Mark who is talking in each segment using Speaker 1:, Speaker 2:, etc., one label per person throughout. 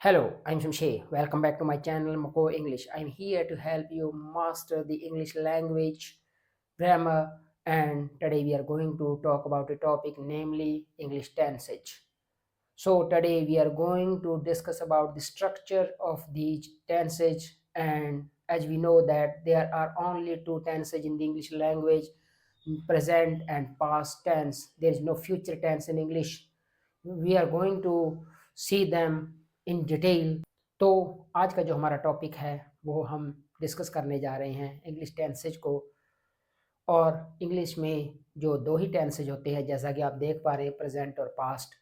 Speaker 1: Hello, I'm Shamshay. Welcome back to my channel Mako English. I'm here to help you master the English language, grammar, and today we are going to talk about a topic namely English tenses. So today we are going to discuss about the structure of these tenses, and as we know that there are only two tenses in the English language, present and past tense. There is no future tense in English. We are going to see them in detail. तो आज का जो हमारा topic है वो हम discuss करने जा रहे हैं इंग्लिश टेंसेज को। और इंग्लिश में जो दो ही टेंसेज होते हैं, जैसा कि आप देख पा रहे हैं, प्रेजेंट और पास्ट।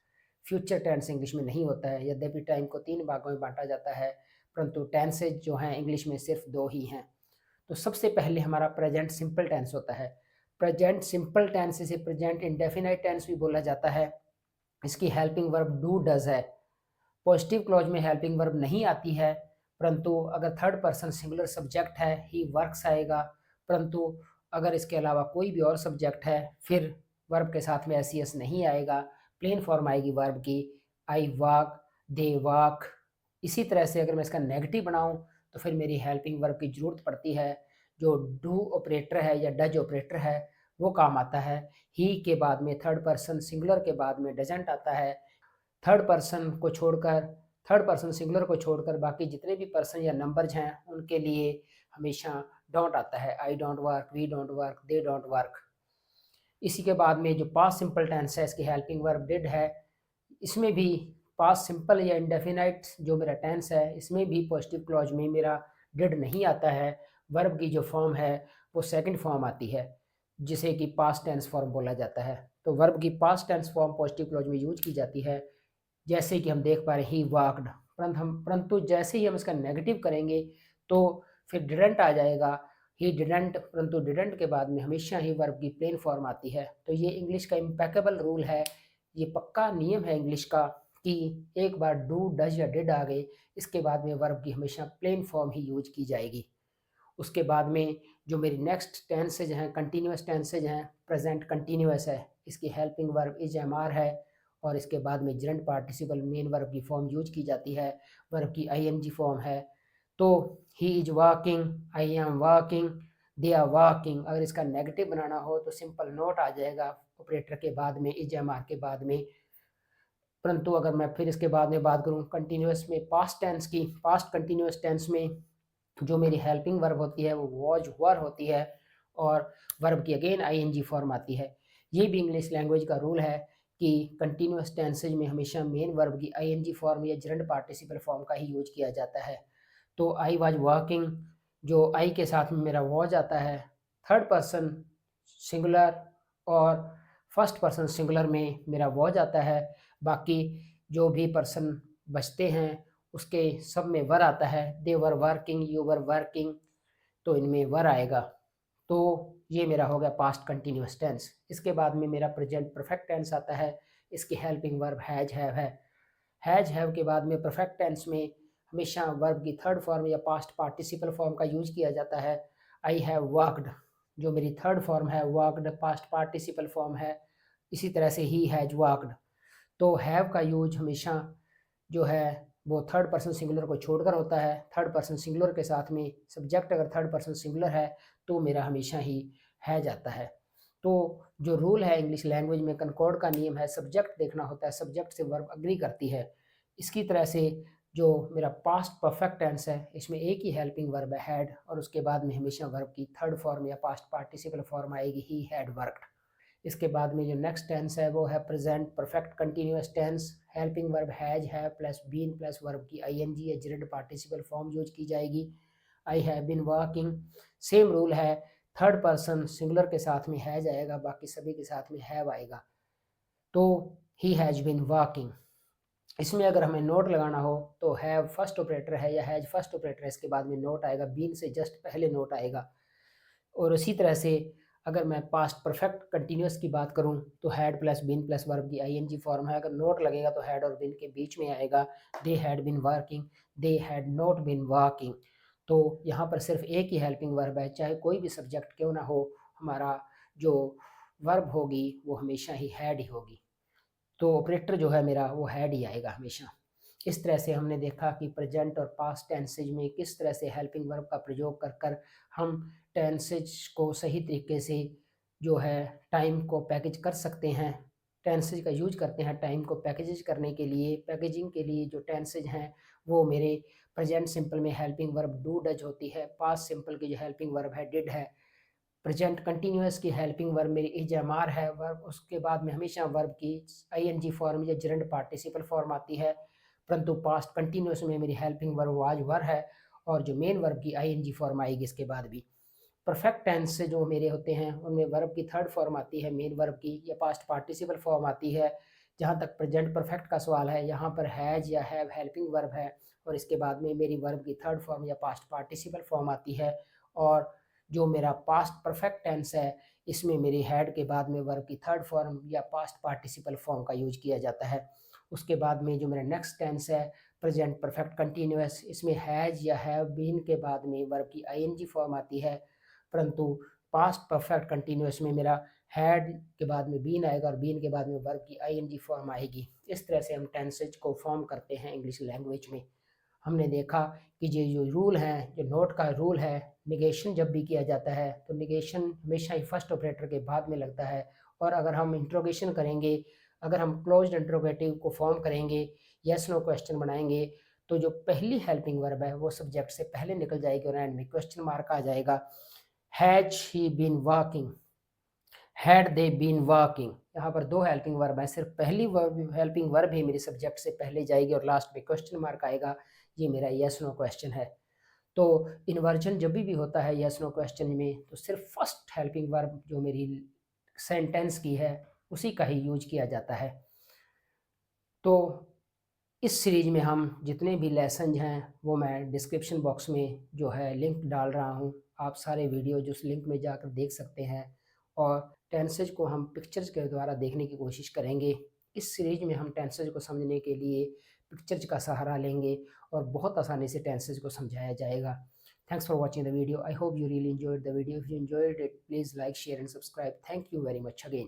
Speaker 1: फ्यूचर टेंस इंग्लिश में नहीं होता है। यद्यपि टाइम को तीन भागों में बांटा जाता है, परंतु टेंसेज जो हैं इंग्लिश में सिर्फ दो ही हैं। तो सबसे पहले हमारा प्रेजेंट सिंपल टेंस होता है। प्रेजेंट सिंपल टेंस इसे प्रेजेंट इंडेफिनाइट टेंस भी बोला जाता है। इसकी हेल्पिंग वर्ब डू डज है। पॉजिटिव क्लॉज में हेल्पिंग वर्ब नहीं आती है, परंतु अगर थर्ड पर्सन सिंगुलर सब्जेक्ट है ही वर्क्स आएगा। परंतु अगर इसके अलावा कोई भी और सब्जेक्ट है फिर वर्ब के साथ में एस सी एस नहीं आएगा, प्लेन फॉर्म आएगी वर्ब की, आई वॉक, दे वॉक। इसी तरह से अगर मैं इसका नेगेटिव बनाऊं तो फिर मेरी हेल्पिंग वर्ब की ज़रूरत पड़ती है। जो डू ऑपरेटर है या डज ऑपरेटर है वो काम आता है। ही के बाद में थर्ड पर्सन सिंगुलर के बाद में डजेंट आता है। थर्ड पर्सन सिंगुलर को छोड़कर बाकी जितने भी पर्सन या नंबर्स हैं उनके लिए हमेशा डोंट आता है। I don't work, we don't work, they don't work. इसी के बाद में जो पास्ट सिंपल टेंस है इसकी हेल्पिंग वर्ब डिड है। इसमें भी पास्ट सिंपल या इंडेफिनाइट जो मेरा टेंस है इसमें भी पॉजिटिव क्लॉज में मेरा डिड नहीं आता है। वर्ब की जो फॉर्म है वो सेकंड फॉर्म आती है जिसे कि पास्ट टेंस फॉर्म बोला जाता है। तो वर्ब की past tense form positive clause में यूज की जाती है, जैसे कि हम देख पा रहे हैं ही वॉकड। परंतु जैसे ही हम इसका नेगेटिव करेंगे तो फिर डिडंट आ जाएगा। ही डिडंट, परंतु डिडंट के बाद में हमेशा ही वर्ब की प्लेन फॉर्म आती है। तो ये इंग्लिश का इम्पेकेबल रूल है, ये पक्का नियम है इंग्लिश का कि एक बार डू डज या डिड आ गए इसके बाद में वर्ब की हमेशा प्लेन फॉर्म ही यूज की जाएगी। उसके बाद में जो मेरी नेक्स्ट टेंसेज हैं कंटिन्यूस टेंसेज हैं। प्रेजेंट कंटिन्यूस है, इसकी helping verb is am are है और इसके बाद में जरंट पार्टिसिपल मेन वर्ब की फॉर्म यूज की जाती है। वर्ब की आई एन जी फॉर्म है। तो he is walking, I am walking, they are walking. अगर इसका नेगेटिव बनाना हो तो सिंपल नोट आ जाएगा ऑपरेटर के बाद में, इज एम आर के बाद में। परंतु अगर मैं फिर इसके बाद में बात करूँ कंटिन्यूस में पास्ट टेंस की, पास्ट कंटिन्यूस टेंस में जो मेरी हेल्पिंग वर्ब होती है वो वॉज वर होती है और वर्ब की अगेन आईएनजी फॉर्म आती है। ये भी इंग्लिश लैंग्वेज का रूल है कि कंटिन्यूस टेंसेज में हमेशा मेन वर्ब की आईएनजी फॉर्म या जरंट पार्टिसिपल फॉर्म का ही यूज किया जाता है। तो आई वाज वर्किंग, जो आई के साथ में मेरा वॉज आता है थर्ड पर्सन सिंगुलर और फर्स्ट पर्सन सिंगुलर में मेरा वॉज आता है। बाकी जो भी पर्सन बचते हैं उसके सब में वर आता है। They were working, you were working, तो इनमें वर आएगा। तो ये मेरा हो गया पास्ट कंटिन्यूस टेंस। इसके बाद में मेरा प्रेजेंट परफेक्ट टेंस आता है। इसकी हेल्पिंग वर्ब हैज हैव है। हैज हैव के बाद में परफेक्ट टेंस में हमेशा वर्ब की थर्ड फॉर्म या पास्ट पार्टिसिपल फॉर्म का यूज किया जाता है। आई हैव वर्कड, जो मेरी थर्ड फॉर्म है वर्कड पास्ट पार्टिसिपल फॉर्म है। इसी तरह से ही हैज वर्कड। तो हैव का यूज हमेशा जो है वो थर्ड पर्सन सिंगुलर को छोड़कर होता है। थर्ड पर्सन सिंगुलर के साथ में सब्जेक्ट अगर थर्ड पर्सन सिंगुलर है तो मेरा हमेशा ही है जाता है। तो जो रूल है इंग्लिश लैंग्वेज में, कनकॉर्ड का नियम है, सब्जेक्ट देखना होता है, सब्जेक्ट से वर्ब अग्री करती है। इसकी तरह से जो मेरा पास्ट परफेक्ट टेंस है इसमें एक ही हेल्पिंग वर्ब है हैड, और उसके बाद में हमेशा वर्ब की थर्ड फॉर्म या पास्ट पार्टिसिपल फॉर्म आएगी ही हैड वर्कड। इसके बाद में जो नेक्स्ट टेंस है वो है present perfect continuous tense. Helping verb has have plus been plus verb की आईएनजी या जेरेड पार्टिसिपल फॉर्म यूज की जाएगी। I have been working, same rule है, थर्ड पर्सन सिंगुलर के साथ में हैज आएगा, बाकी सभी के साथ में हैव आएगा। तो ही हैज बीन वर्किंग। इसमें अगर हमें नोट लगाना हो तो हैव फर्स्ट ऑपरेटर है या हैज फर्स्ट ऑपरेटर है, इसके बाद में नोट आएगा, बीन से जस्ट पहले नोट आएगा। और उसी तरह से अगर मैं पास्ट परफेक्ट कंटिन्यूस की बात करूं तो had plus been plus verb की आईएनजी फॉर्म है। अगर नोट लगेगा तो हैड और बीन के बीच में आएगा। They had been working, they had not been working. तो यहाँ पर सिर्फ एक ही हेल्पिंग वर्ब है, चाहे कोई भी सब्जेक्ट क्यों ना हो, हमारा जो वर्ब होगी वो हमेशा ही हैड ही होगी। तो ऑपरेटर जो है मेरा वो हैड ही आएगा हमेशा। इस तरह से हमने देखा कि प्रेजेंट और पास्ट टेंसेज में किस तरह से हेल्पिंग वर्ब का प्रयोग कर कर हम टेंसेज को सही तरीके से जो है टाइम को पैकेज कर सकते हैं। टेंसेज का यूज करते हैं टाइम को पैकेजेज करने के लिए। पैकेजिंग के लिए जो टेंसेज हैं वो मेरे प्रेजेंट सिंपल में हेल्पिंग वर्ब डू डज होती है, पास्ट सिंपल की जो हेल्पिंग वर्ब है डिड है, प्रेजेंट कंटिन्यूअस की हेल्पिंग वर्ब मेरी इज एम आर है वर्ब, उसके बाद में हमेशा वर्ब की आईएनजी फॉर्म या जरंड पार्टिसिपल फॉर्म आती है। परंतु पास्ट कंटिन्यूअस में मेरी हेल्पिंग वर्ब वाज वर है और जो मेन वर्ब की आईएनजी फॉर्म आएगी इसके बाद भी। परफेक्ट टेंस से जो मेरे होते हैं उनमें वर्ब की थर्ड फॉर्म आती है मेन वर्ब की, या पास्ट पार्टिसिपल फॉर्म आती है। जहाँ तक प्रेजेंट परफेक्ट का सवाल है यहाँ पर हैज या हैव हेल्पिंग वर्ब है और इसके बाद में मेरी वर्ब की थर्ड फॉर्म या पास्ट पार्टिसिपल फॉर्म आती है। और जो मेरा पास्ट परफेक्ट टेंस है इसमें मेरी हैड के बाद में वर्ब की थर्ड फॉर्म या पास्ट पार्टिसिपल फॉर्म का यूज किया जाता है। उसके बाद में जो मेरा नेक्स्ट टेंस है प्रेजेंट परफेक्ट कंटिन्यूअस, इसमें हैज या हैव बीन के बाद में वर्ब की आईएनजी फॉर्म आती है। परंतु पास्ट परफेक्ट कंटिन्यूअस में मेरा हैड के बाद में बीन आएगा और बीन के बाद में वर्ब की आईएनजी फॉर्म आएगी। इस तरह से हम टेंसेज को फॉर्म करते हैं इंग्लिश लैंग्वेज में। हमने देखा कि ये जो रूल है, जो नोट का रूल है, निगेशन जब भी किया जाता है तो निगेशन हमेशा ही फर्स्ट ऑपरेटर के बाद में लगता है। और अगर हम इंट्रोगेशन करेंगे, अगर हम क्लोज्ड इंट्रोगेटिव को फॉर्म करेंगे, यस नो क्वेश्चन बनाएंगे, तो जो पहली हेल्पिंग वर्ब है वो सब्जेक्ट से पहले निकल जाएगी और एंड में क्वेश्चन मार्क आ जाएगा। Has he been working, had they been working, यहाँ पर दो हेल्पिंग वर्ब है, सिर्फ पहली वर्ब हेल्पिंग वर्ब ही मेरे सब्जेक्ट से पहले जाएगी और लास्ट में क्वेश्चन मार्क आएगा। ये मेरा यस नो क्वेश्चन है। तो इन्वर्जन जब भी होता है यस नो क्वेश्चन में तो सिर्फ फर्स्ट हेल्पिंग वर्ब जो मेरी सेंटेंस की है उसी का ही यूज किया जाता है। तो इस सीरीज में हम जितने भी लेसन हैं वो मैं डिस्क्रिप्शन बॉक्स में जो है लिंक डाल रहा हूँ, आप सारे वीडियो जो उस लिंक में जाकर देख सकते हैं। और टेंसेज को हम पिक्चर्स के द्वारा देखने की कोशिश करेंगे। इस सीरीज में हम टेंसेज को समझने के लिए पिक्चर्स का सहारा लेंगे और बहुत आसानी से टेंसेज को समझाया जाएगा। Thanks for watching the video. I hope you really enjoyed the video. If you enjoyed it, please like, share and subscribe. Thank you very much again.